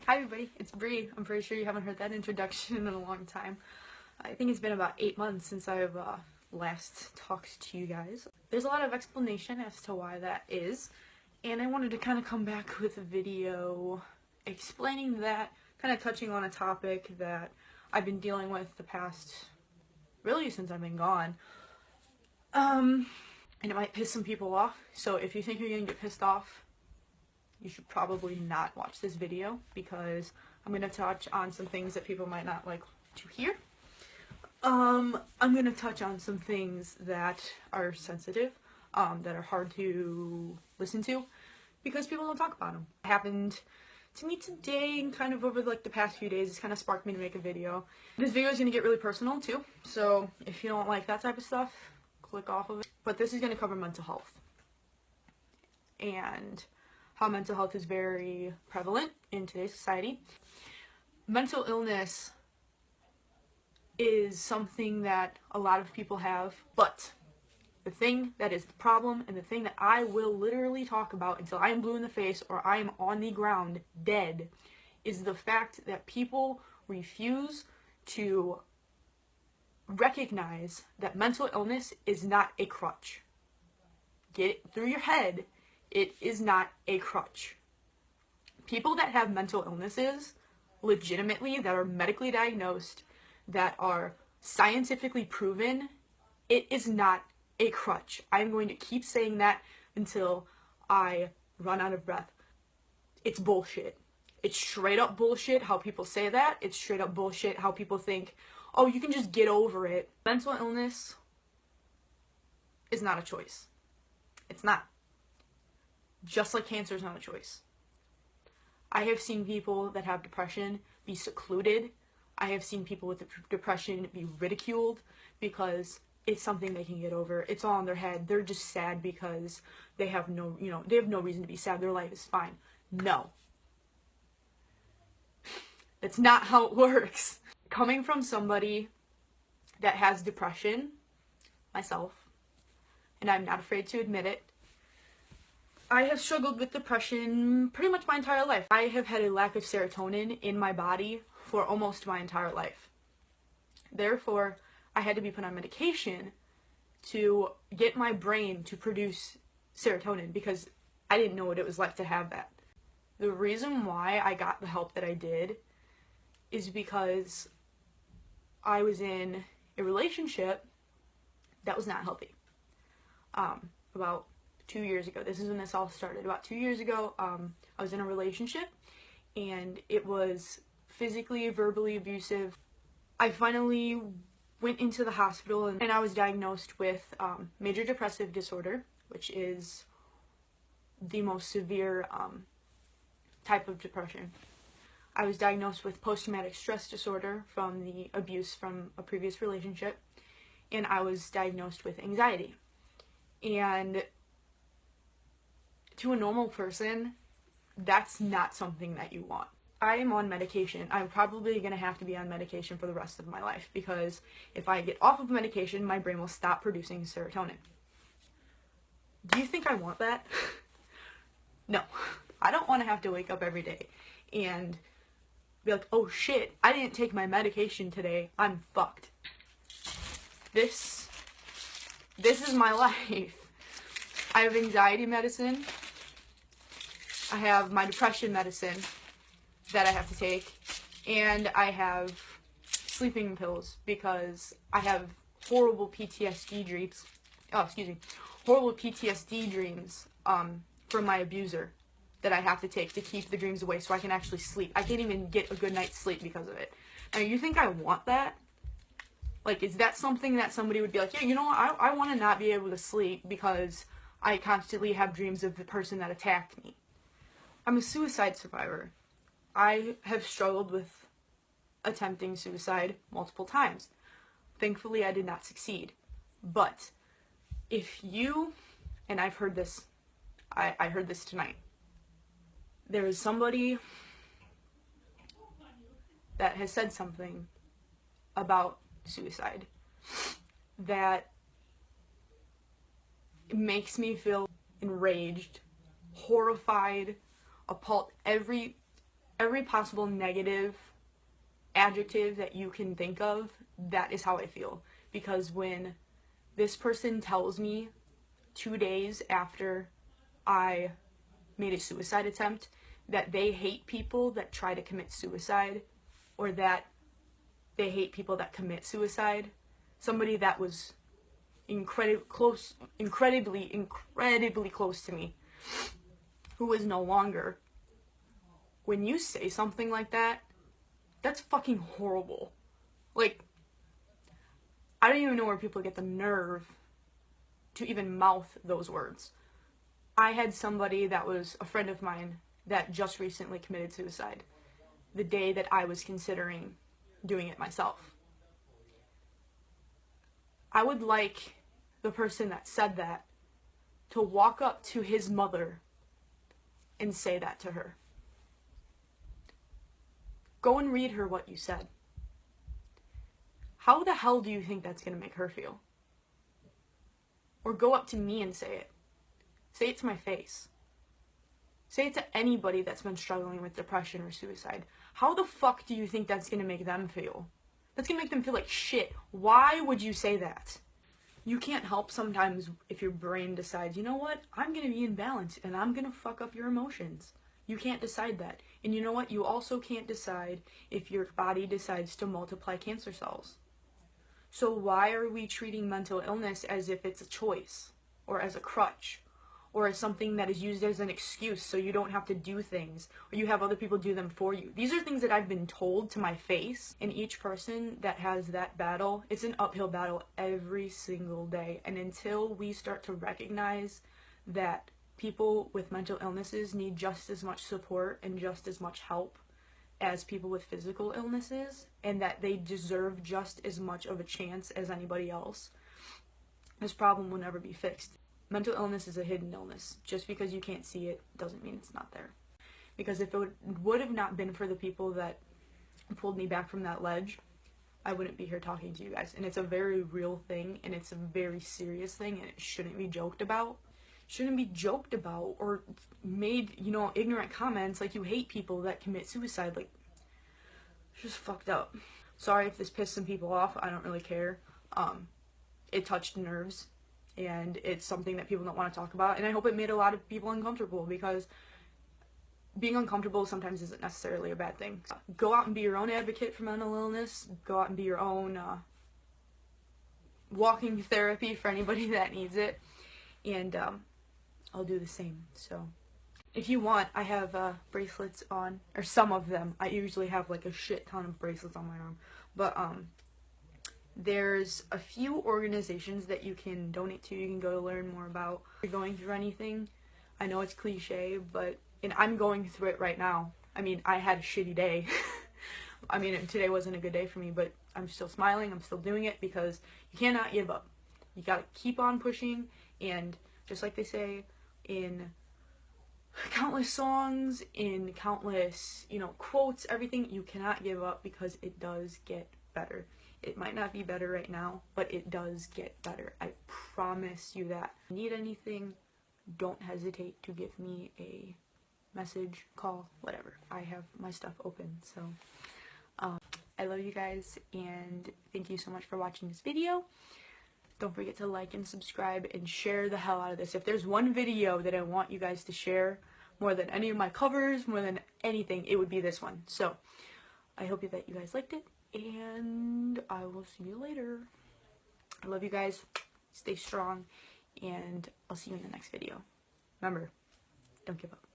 Hi everybody, it's Bree. I'm pretty sure you haven't heard that introduction in a long time. I think it's been about 8 months since I've last talked to you guys. There's a lot of explanation as to why that is, and I wanted to kind of come back with a video explaining that, kind of touching on a topic that I've been dealing with the past, really since I've been gone. And it might piss some people off, so if you think you're gonna get pissed off, you should probably not watch this video, because I'm going to touch on some things that people might not like to hear. I'm going to touch on some things that are sensitive, that are hard to listen to, because people don't talk about them. It happened to me today, and kind of over like the past few days, it's kind of sparked me to make a video. This video is going to get really personal too, so if you don't like that type of stuff, click off of it. But this is going to cover mental health, and how mental health is very prevalent in today's society. Mental illness is something that a lot of people have, but the thing that is the problem, and the thing that I will literally talk about until I am blue in the face or I am on the ground dead, is the fact that people refuse to recognize that mental illness is not a crutch. Get it through your head. It is not a crutch. People that have mental illnesses, legitimately, that are medically diagnosed, that are scientifically proven, it is not a crutch. I'm going to keep saying that until I run out of breath. It's bullshit. It's straight up bullshit how people say that. It's straight up bullshit how people think, oh, you can just get over it. Mental illness is not a choice. It's not. Just like cancer is not a choice. I have seen people that have depression be secluded. I have seen people with depression be ridiculed because it's something they can get over. It's all in their head. They're just sad because they have no, they have no reason to be sad. Their life is fine. No. That's not how it works. Coming from somebody that has depression, myself, and I'm not afraid to admit it, I have struggled with depression pretty much my entire life. I have had a lack of serotonin in my body for almost my entire life. Therefore, I had to be put on medication to get my brain to produce serotonin, because I didn't know what it was like to have that. The reason why I got the help that I did is because I was in a relationship that was not healthy. About 2 years ago. This is when this all started. About 2 years ago, I was in a relationship, and it was physically, verbally abusive. I finally went into the hospital, and I was diagnosed with major depressive disorder, which is the most severe type of depression. I was diagnosed with post-traumatic stress disorder from the abuse from a previous relationship, and I was diagnosed with anxiety. And to a normal person, that's not something that you want. I am on medication. I'm probably going to have to be on medication for the rest of my life, because if I get off of medication, my brain will stop producing serotonin. Do you think I want that? No. I don't want to have to wake up every day and be like, oh shit, I didn't take my medication today. I'm fucked. This is my life. I have anxiety medicine. I have my depression medicine that I have to take, and I have sleeping pills because I have horrible PTSD dreams. Horrible PTSD dreams from my abuser that I have to take to keep the dreams away so I can actually sleep. I can't even get a good night's sleep because of it. Now, you think I want that? Like, is that something that somebody would be like, yeah, you know what, I want to not be able to sleep because I constantly have dreams of the person that attacked me. I'm a suicide survivor. I have struggled with attempting suicide multiple times. Thankfully, I did not succeed. But if you, and I've heard this, I heard this tonight, there is somebody that has said something about suicide that makes me feel enraged, horrified, appalled. Every every possible negative adjective that you can think of, that is how I feel. Because when this person tells me 2 days after I made a suicide attempt that they hate people that try to commit suicide, or that they hate people that commit suicide, somebody that was incredibly close to me, who is no longer, when you say something like that, that's fucking horrible. Like, I don't even know where people get the nerve to even mouth those words. I had somebody that was a friend of mine that just recently committed suicide the day that I was considering doing it myself. I would like the person that said that to walk up to his mother and say that to her. Go and read her what you said. How the hell do you think that's going to make her feel? Or go up to me and say it. Say it to my face. Say it to anybody that's been struggling with depression or suicide. How the fuck do you think that's going to make them feel? That's going to make them feel like shit. Why would you say that? You can't help sometimes if your brain decides, you know what, I'm going to be in balance and I'm going to fuck up your emotions. You can't decide that. And you know what, you also can't decide if your body decides to multiply cancer cells. So why are we treating mental illness as if it's a choice, or as a crutch, or as something that is used as an excuse so you don't have to do things, or you have other people do them for you? These are things that I've been told to my face, and each person that has that battle, it's an uphill battle every single day. And until we start to recognize that people with mental illnesses need just as much support and just as much help as people with physical illnesses, and that they deserve just as much of a chance as anybody else, this problem will never be fixed. Mental illness is a hidden illness. Just because you can't see it doesn't mean it's not there. Because if it would have not been for the people that pulled me back from that ledge, I wouldn't be here talking to you guys. And it's a very real thing, and it's a very serious thing, and it shouldn't be joked about. Shouldn't be joked about or made, ignorant comments like you hate people that commit suicide. Like, it's just fucked up. Sorry if this pissed some people off. I don't really care. It touched nerves, and it's something that people don't want to talk about, and I hope it made a lot of people uncomfortable, because being uncomfortable sometimes isn't necessarily a bad thing. Go out and be your own advocate for mental illness. Go out and be your own walking therapy for anybody that needs it, and I'll do the same. So if you want, I have bracelets on, or some of them. I usually have like a shit ton of bracelets on my arm, but there's a few organizations that you can donate to. You can go to learn more about. If you're going through anything, I know it's cliche, and I'm going through it right now. I mean, I had a shitty day. I mean, today wasn't a good day for me, but I'm still smiling. I'm still doing it, because you cannot give up. You gotta keep on pushing, and just like they say in countless songs, in countless, quotes, everything, you cannot give up, because it does get better. It might not be better right now, but it does get better. I promise you that. If you need anything, don't hesitate to give me a message, call, whatever. I have my stuff open. So I love you guys, and thank you so much for watching this video. Don't forget to like and subscribe and share the hell out of this. If there's one video that I want you guys to share more than any of my covers, more than anything, it would be this one. So I hope that you guys liked it, and I will see you later. I love you guys. Stay strong, and I'll see you in the next video. Remember, don't give up.